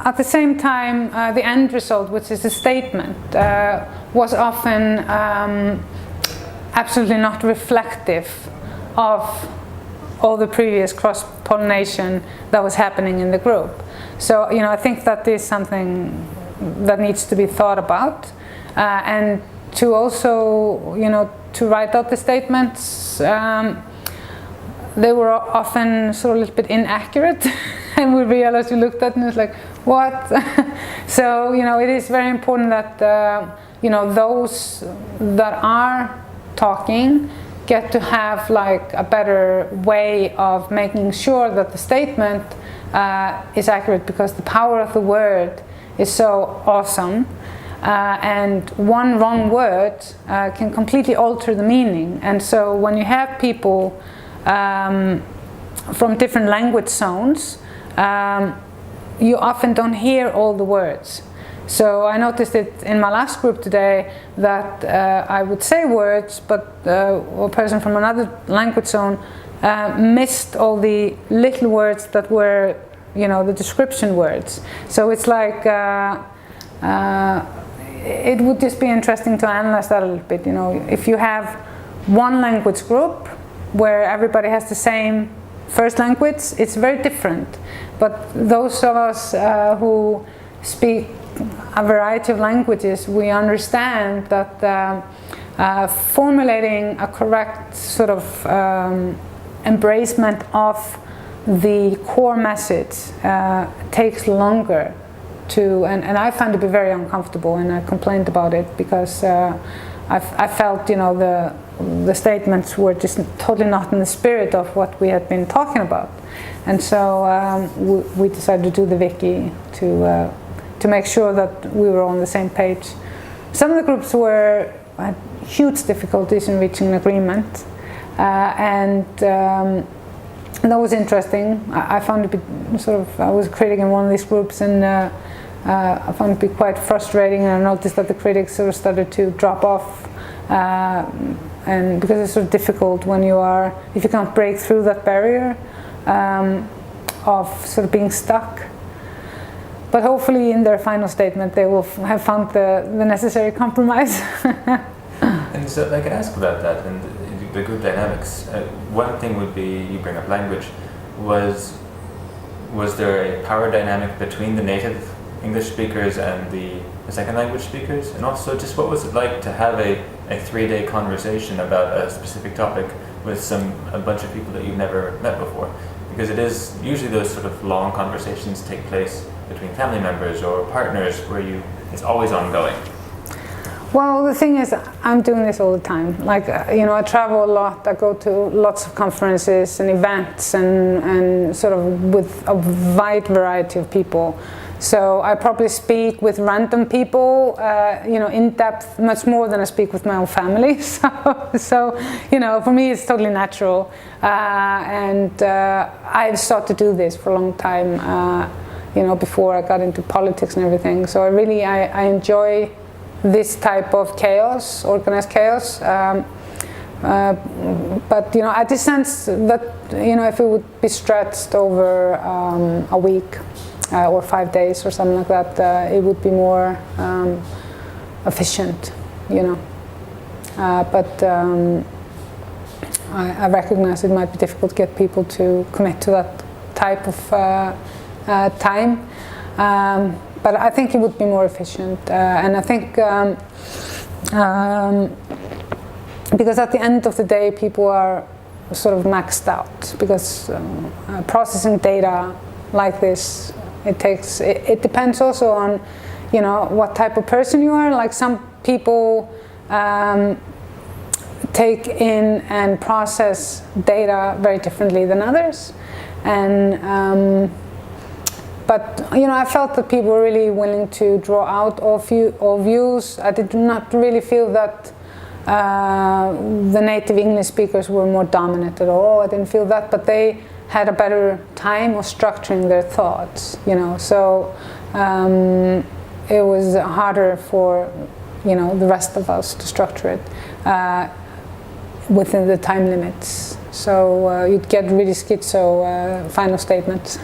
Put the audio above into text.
at the same time, the end result, which is a statement, was often absolutely not reflective of all the previous cross-pollination that was happening in the group. So, I think that is something that needs to be thought about, and to also, to write out the statements. They were often sort of a little bit inaccurate, and we realized, we looked at it and it was like, what? So, it is very important that, those that are talking get to have like a better way of making sure that the statement is accurate, because the power of the word is so awesome. And one wrong word can completely alter the meaning. And so when you have people from different language zones, you often don't hear all the words. So I noticed it in my last group today that I would say words, but a person from another language zone missed all the little words that were, the description words. So it's like, it would just be interesting to analyze that a little bit. If you have one language group where everybody has the same first language, it's very different. But those of us who speak a variety of languages, we understand that formulating a correct sort of embracement of the core message takes longer to, and I found it to be very uncomfortable, and I complained about it because I felt, the statements were just totally not in the spirit of what we had been talking about. And so we decided to do the wiki to make sure that we were on the same page. Some of the groups had huge difficulties in reaching an agreement, and that was interesting. I found it to be I was a critic in one of these groups, and I found it to be quite frustrating, and I noticed that the critics sort of started to drop off, and because it's sort of difficult when if you can't break through that barrier of sort of being stuck. But hopefully in their final statement they will have found the necessary compromise. And so I could ask about that and the group dynamics. One thing would be, you bring up language, was there a power dynamic between the native English speakers and the second language speakers? And also, just what was it like to have a 3-day conversation about a specific topic with a bunch of people that you've never met before? Because it is usually those sort of long conversations take place between family members or partners where it's always ongoing. Well, the thing is, I'm doing this all the time. Like, I travel a lot. I go to lots of conferences and events, and sort of with a wide variety of people. So I probably speak with random people, in depth, much more than I speak with my own family. So for me, it's totally natural. And I've sought to do this for a long time, before I got into politics and everything. So I enjoy this type of chaos, organized chaos. But I just sense that if it would be stretched over a week or 5 days or something like that, it would be more efficient. But I recognize it might be difficult to get people to commit to that type of time. But I think it would be more efficient, and I think because at the end of the day, people are sort of maxed out, because processing data like this, it depends also on what type of person you are. Like, some people take in and process data very differently than others, and but I felt that people were really willing to draw out all views. I did not really feel that the native English speakers were more dominant at all. I didn't feel that, but they had a better time of structuring their thoughts. So it was harder for the rest of us to structure it within the time limits. So you'd get really schizo final statements.